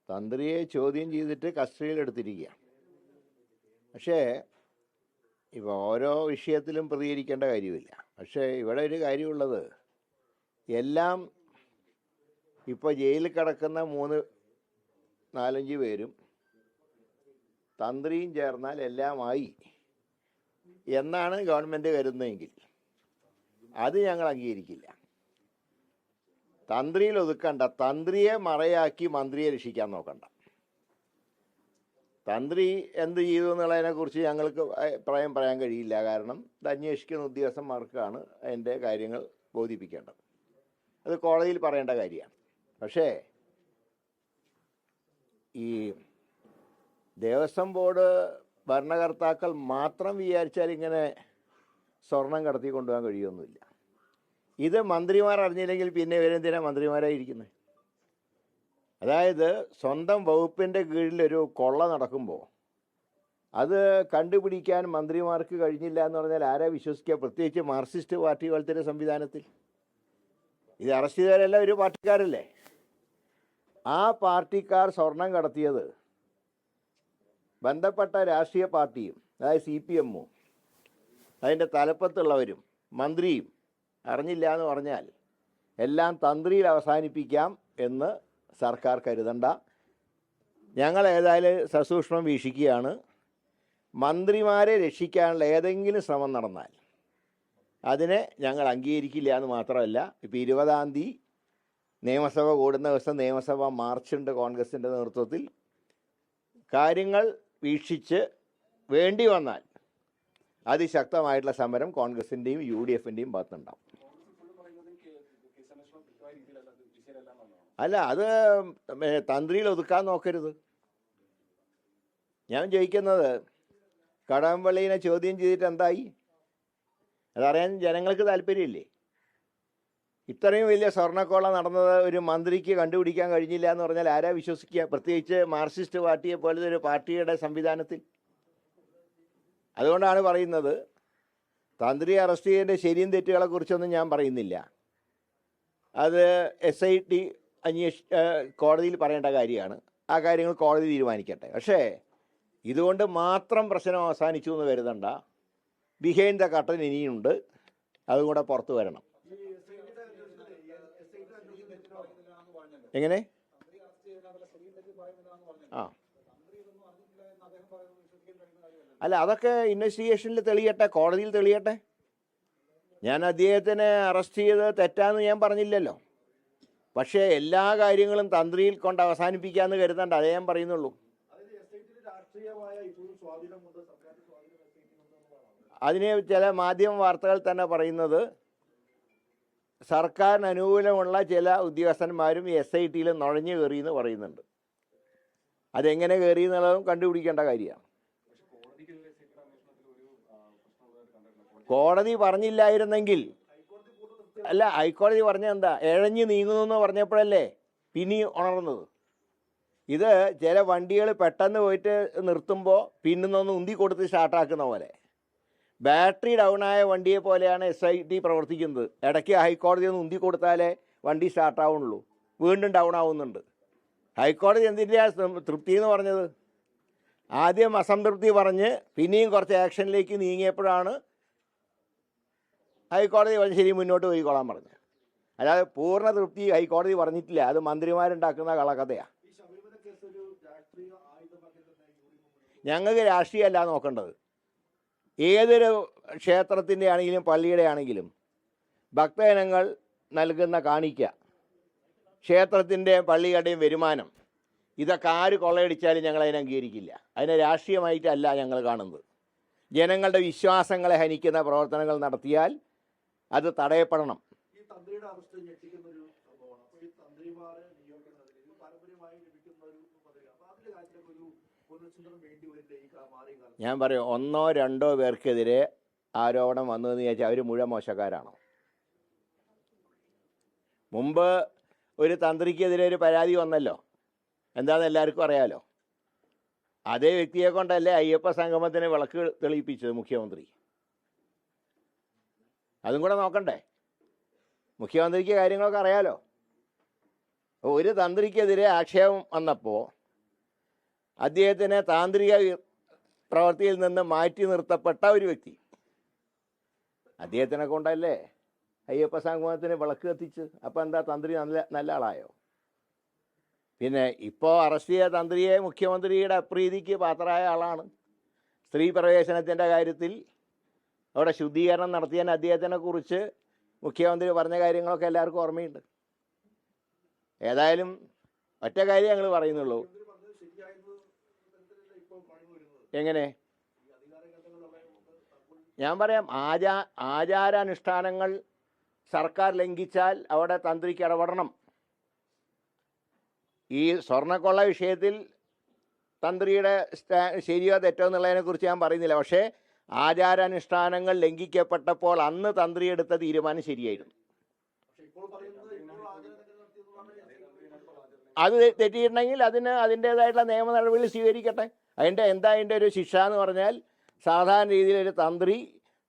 തന്ത്രിയെ ചോദ്യം ചെയ്തിട്ട് കസ്റ്റഡിയിലെടുത്തിരിക്കുക. പക്ഷേ ഇപ്പോൾ ഓരോ വിഷയത്തിലും പ്രതികരിക്കേണ്ട കാര്യമില്ല. പക്ഷേ ഇവിടെ ഒരു കാര്യമുള്ളത്, എല്ലാം ഇപ്പോൾ ജയിലിൽ കിടക്കുന്ന 3-4-5 പേരും തന്ത്രിയും ചേർന്നാൽ എല്ലാമായി എന്നാണ് ഗവൺമെൻറ് കരുതുന്നതെങ്കിൽ അത് ഞങ്ങൾ അംഗീകരിക്കില്ല. തന്ത്രിയിൽ ഒതുക്കണ്ട, തന്ത്രിയെ മറയാക്കി മന്ത്രിയെ രക്ഷിക്കാൻ നോക്കണ്ട. തന്ത്രി എന്ത് ചെയ്തു എന്നുള്ളതിനെക്കുറിച്ച് ഞങ്ങൾക്ക് അഭിപ്രായം പറയാൻ കഴിയില്ല. കാരണം ഇത് അന്വേഷിക്കുന്ന ഉദ്യോഗസ്ഥന്മാർക്കാണ് അതിൻ്റെ കാര്യങ്ങൾ ബോധിപ്പിക്കേണ്ടത്. അത് കോടതിയിൽ പറയേണ്ട കാര്യമാണ്. പക്ഷേ ഈ ദേവസ്വം ബോർഡ് ഭരണകർത്താക്കൾ മാത്രം വിചാരിച്ചാൽ ഇങ്ങനെ സ്വർണം കടത്തി കൊണ്ടുപോകാൻ കഴിയുമൊന്നുമില്ല. ഇത് മന്ത്രിമാർ അറിഞ്ഞില്ലെങ്കിൽ പിന്നെ ഇവരെന്തിനാണ് മന്ത്രിമാരായിരിക്കുന്നത്? അതായത് സ്വന്തം വകുപ്പിൻ്റെ കീഴിലൊരു കൊള്ള നടക്കുമ്പോൾ അത് കണ്ടുപിടിക്കാൻ മന്ത്രിമാർക്ക് കഴിഞ്ഞില്ല എന്ന് പറഞ്ഞാൽ ആരാ വിശ്വസിക്കുക? പ്രത്യേകിച്ച് മാർക്സിസ്റ്റ് പാർട്ടി പോലത്തെ സംവിധാനത്തിൽ. ഇത് അറസ്റ്റ് ചെയ്തവരെല്ലാം ഒരു പാർട്ടിക്കാരല്ലേ? ആ പാർട്ടിക്കാർ സ്വർണം കടത്തിയത് ബന്ധപ്പെട്ട രാഷ്ട്രീയ പാർട്ടിയും, അതായത് CPM-ഉം അതിൻ്റെ തലപ്പത്തുള്ളവരും മന്ത്രിയും അറിഞ്ഞില്ല എന്ന് പറഞ്ഞാൽ എല്ലാം തന്ത്രിയിൽ അവസാനിപ്പിക്കാം എന്ന് സർക്കാർ കരുതണ്ട. ഞങ്ങൾ ഏതായാലും സസൂക്ഷ്മം വീക്ഷിക്കുകയാണ്. മന്ത്രിമാരെ രക്ഷിക്കാനുള്ള ഏതെങ്കിലും ശ്രമം നടന്നാൽ അതിനെ ഞങ്ങൾ അംഗീകരിക്കില്ല എന്ന് മാത്രമല്ല, ഇപ്പോൾ 20-ാം തീയതി നിയമസഭ കൂടുന്ന ദിവസം നിയമസഭ മാർച്ചുണ്ട് കോൺഗ്രസിൻ്റെ നേതൃത്വത്തിൽ. കാര്യങ്ങൾ വീക്ഷിച്ച് വേണ്ടി വന്നാൽ അതിശക്തമായിട്ടുള്ള സമരം കോൺഗ്രസിൻ്റെയും UDF-ൻ്റെയും ഭാഗത്തുണ്ടാവും. അല്ല, അത് തന്ത്രിയിൽ ഒതുക്കാൻ നോക്കരുത്. ഞാൻ ചോദിക്കുന്നത്, കടകംപള്ളിനെ ചോദ്യം ചെയ്തിട്ട് എന്തായി? അതറിയാൻ ജനങ്ങൾക്ക് താല്പര്യമില്ലേ? ഇത്രയും വലിയ സ്വർണ്ണക്കൊള്ള നടന്നത് ഒരു മന്ത്രിക്ക് കണ്ടുപിടിക്കാൻ കഴിഞ്ഞില്ല എന്ന് പറഞ്ഞാൽ ആരാ വിശ്വസിക്കുക? പ്രത്യേകിച്ച് മാർക്സിസ്റ്റ് പാർട്ടിയെ പോലത്തെ ഒരു പാർട്ടിയുടെ സംവിധാനത്തിൽ. അതുകൊണ്ടാണ് പറയുന്നത്, തന്ത്രി അറസ്റ്റ് ചെയ്യേണ്ട ശരിയും തെറ്റുകളെക്കുറിച്ചൊന്നും ഞാൻ പറയുന്നില്ല. അത് SIT കോടതിയിൽ പറയേണ്ട കാര്യമാണ്. ആ കാര്യങ്ങൾ കോടതി തീരുമാനിക്കട്ടെ. പക്ഷേ ഇതുകൊണ്ട് മാത്രം പ്രശ്നം അവസാനിച്ചു എന്ന് കരുതണ്ട. ബിഹൈൻഡ് ദ കർട്ടൻ ഇനിയുണ്ട്, അതും കൂടെ പുറത്തു വരണം. എങ്ങനെ? അല്ല, അതൊക്കെ ഇൻവെസ്റ്റിഗേഷനിൽ തെളിയട്ടെ, കോടതിയിൽ തെളിയട്ടെ. ഞാൻ അദ്ദേഹത്തിനെ അറസ്റ്റ് ചെയ്ത് തെറ്റാന്ന് ഞാൻ പറഞ്ഞില്ലല്ലോ. പക്ഷേ എല്ലാ കാര്യങ്ങളും തന്ത്രിയിൽ കൊണ്ട് അവസാനിപ്പിക്കാമെന്ന് കരുതണ്ട, അതേ ഞാൻ പറയുന്നുള്ളൂ. അതിന് ചില മാധ്യമ വാർത്തകൾ തന്നെ പറയുന്നത് സർക്കാരിന് അനുകൂലമുള്ള ചില ഉദ്യോഗസ്ഥന്മാരും SIT-യിൽ നുഴഞ്ഞു കയറിയെന്ന് പറയുന്നുണ്ട്. അതെങ്ങനെ കയറി എന്നുള്ളതും കണ്ടുപിടിക്കേണ്ട കാര്യമാണ്. കോടതി പറഞ്ഞില്ലായിരുന്നെങ്കിൽ, അല്ല, ഹൈക്കോടതി പറഞ്ഞെന്താ, ഇഴഞ്ഞു നീങ്ങുന്നു എന്ന് പറഞ്ഞപ്പോഴല്ലേ പിന്നെ ഉണർന്നത്. ഇത് ചില വണ്ടികൾ പെട്ടെന്ന് പോയിട്ട് നിർത്തുമ്പോൾ പിന്നൊന്ന് ഉന്തി കൊടുത്ത് സ്റ്റാർട്ടാക്കുന്ന പോലെ, ബാറ്ററി ഡൗണായ വണ്ടിയെ പോലെയാണ് SIT പ്രവർത്തിക്കുന്നത്. ഇടയ്ക്ക് ഹൈക്കോടതി ഒന്ന് ഉന്തി കൊടുത്താലേ വണ്ടി സ്റ്റാർട്ടാവുന്നുള്ളൂ, വീണ്ടും ഡൗൺ ആവുന്നുണ്ട്. ഹൈക്കോടതി എന്തിൻ്റെയാണ് തൃപ്തി എന്ന് പറഞ്ഞത്? ആദ്യം അസംതൃപ്തി പറഞ്ഞ് പിന്നെയും കുറച്ച് ആക്ഷനിലേക്ക് നീങ്ങിയപ്പോഴാണ് ഹൈക്കോടതി ശരി മുന്നോട്ട് പോയിക്കോളാൻ പറഞ്ഞു. അല്ലാതെ പൂർണ്ണ തൃപ്തി ഹൈക്കോടതി പറഞ്ഞിട്ടില്ല. അത് മന്ത്രിമാരുണ്ടാക്കുന്ന കളകഥയാണ്. ഞങ്ങൾക്ക് രാഷ്ട്രീയമല്ല നോക്കേണ്ടത്. ഏതൊരു ക്ഷേത്രത്തിൻ്റെ ആണെങ്കിലും പള്ളിയുടെ ആണെങ്കിലും ഭക്തജനങ്ങൾ നൽകുന്ന കാണിക്ക, ക്ഷേത്രത്തിൻ്റെ പള്ളികളുടെയും വരുമാനം, ഇതൊക്കെ ആര് കൊള്ളയടിച്ചാലും ഞങ്ങൾ അതിനെ അംഗീകരിക്കില്ല. അതിനെ രാഷ്ട്രീയമായിട്ടല്ല ഞങ്ങൾ കാണുന്നത്. ജനങ്ങളുടെ വിശ്വാസങ്ങളെ ഹനിക്കുന്ന പ്രവർത്തനങ്ങൾ നടത്തിയാൽ അത് തടയപ്പെടണം. ഞാൻ പറയും, 1-2 പേർക്കെതിരെ ആരോപണം വന്നതെന്ന് ചോദിച്ചാൽ അവർ മുഴുവൻ മോശക്കാരാണോ? മുമ്പ് ഒരു തന്ത്രിക്കെതിരെ ഒരു പരാതി വന്നല്ലോ, എന്താണെന്ന് എല്ലാവർക്കും അറിയാലോ. അതേ വ്യക്തിയെ കൊണ്ടല്ലേ അയ്യപ്പ സംഗമത്തിന് വിളക്ക് തെളിയിപ്പിച്ചത് മുഖ്യമന്ത്രി. അതും കൂടെ നോക്കണ്ടേ? മുഖ്യമന്ത്രിക്ക് കാര്യങ്ങളൊക്കെ അറിയാലോ. ഒരു തന്ത്രിക്കെതിരെ ആക്ഷേപം വന്നപ്പോൾ അദ്ദേഹത്തിനെ താന്ത്രിക പ്രവൃത്തിയിൽ നിന്ന് മാറ്റി നിർത്തപ്പെട്ട ഒരു വ്യക്തി. അദ്ദേഹത്തിനെ കൊണ്ടല്ലേ അയ്യപ്പ സംഗമത്തിന് വിളക്ക് കത്തിച്ച്. അപ്പം എന്താ തന്ത്രി നല്ല ആളായോ? പിന്നെ ഇപ്പോൾ അറസ്റ്റ് ചെയ്ത തന്ത്രിയെ മുഖ്യമന്ത്രിയുടെ അപ്രീതിക്ക് പാത്രമായ ആളാണ്. സ്ത്രീ പ്രവേശനത്തിൻ്റെ കാര്യത്തിൽ അവിടെ ശുദ്ധീകരണം നടത്തിയതിന് അദ്ദേഹത്തിനെ കുറിച്ച് മുഖ്യമന്ത്രി പറഞ്ഞ കാര്യങ്ങളൊക്കെ എല്ലാവർക്കും ഓർമ്മയുണ്ട്. ഏതായാലും ഒറ്റ കാര്യം ഞങ്ങൾ പറയുന്നുള്ളൂ. എങ്ങനെ? ഞാൻ പറയാം, ആചാരാനുഷ്ഠാനങ്ങൾ സർക്കാർ ലംഘിച്ചാൽ അവിടെ തന്ത്രിക്ക് ഇടപെടണം. ഈ സ്വർണ്ണക്കൊള്ള വിഷയത്തിൽ തന്ത്രിയുടെ ശരിയോ തെറ്റോ എന്നുള്ളതിനെക്കുറിച്ച് ഞാൻ പറയുന്നില്ല. പക്ഷേ ആചാരാനുഷ്ഠാനങ്ങൾ ലംഘിക്കപ്പെട്ടപ്പോൾ അന്ന് തന്ത്രി എടുത്ത തീരുമാനം ശരിയായിരുന്നു. അത് തെറ്റിയിട്ടുണ്ടെങ്കിൽ അതിൻ്റേതായിട്ടുള്ള നിയമ നടപടികൾ സ്വീകരിക്കട്ടെ. അതിൻ്റെ ഒരു ശിക്ഷ എന്ന് പറഞ്ഞാൽ, സാധാരണ രീതിയിലൊരു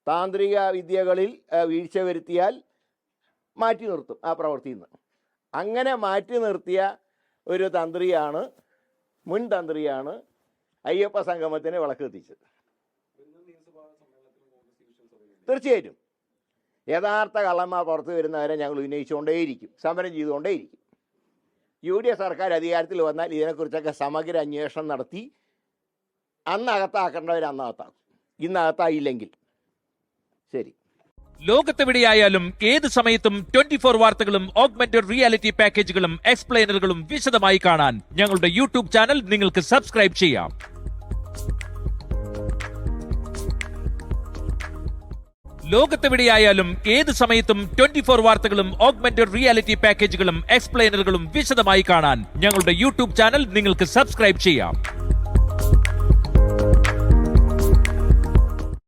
താന്ത്രിക വിദ്യകളിൽ വീഴ്ച വരുത്തിയാൽ മാറ്റി നിർത്തും ആ പ്രവൃത്തിയിൽ നിന്ന്. അങ്ങനെ മാറ്റി നിർത്തിയ ഒരു തന്ത്രിയാണ്, മുൻ തന്ത്രിയാണ് അയ്യപ്പ സംഗമത്തിന് വിളക്ക് കത്തിച്ചത്. തീർച്ചയായിട്ടും യഥാർത്ഥ കള്ളന്മാർ പുറത്തു വരുന്നവരെ ഞങ്ങൾ ഉന്നയിച്ചുകൊണ്ടേയിരിക്കും, സമരം ചെയ്തുകൊണ്ടേയിരിക്കും. UDF സർക്കാർ അധികാരത്തിൽ വന്നാൽ ഇതിനെക്കുറിച്ചൊക്കെ സമഗ്ര അന്വേഷണം നടത്തി അന്നകത്താക്കേണ്ടവർ അന്നകത്താക്കും. ഇന്നകത്തായില്ലെങ്കിൽ ശരി. ലോകത്തെവിടെയായാലും ഏത് സമയത്തും 24 വാർത്തകളും ഓഗ്മെന്റഡ് റിയാലിറ്റി പാക്കേജുകളും എക്സ്പ്ലെയിനറുകളും വിശദമായി കാണാൻ ഞങ്ങളുടെ യൂട്യൂബ് ചാനൽ നിങ്ങൾക്ക് സബ്സ്ക്രൈബ് ചെയ്യാം. ലോകത്തെവിടെയായാലും ഏത് സമയത്തും 24 വാർത്തകളും ഓഗ്മെന്റഡ് റിയാലിറ്റി പാക്കേജുകളും എക്സ്പ്ലെയിനറുകളും വിശദമായി കാണാൻ ഞങ്ങളുടെ യൂട്യൂബ് ചാനൽ നിങ്ങൾക്ക് സബ്സ്ക്രൈബ് ചെയ്യാം.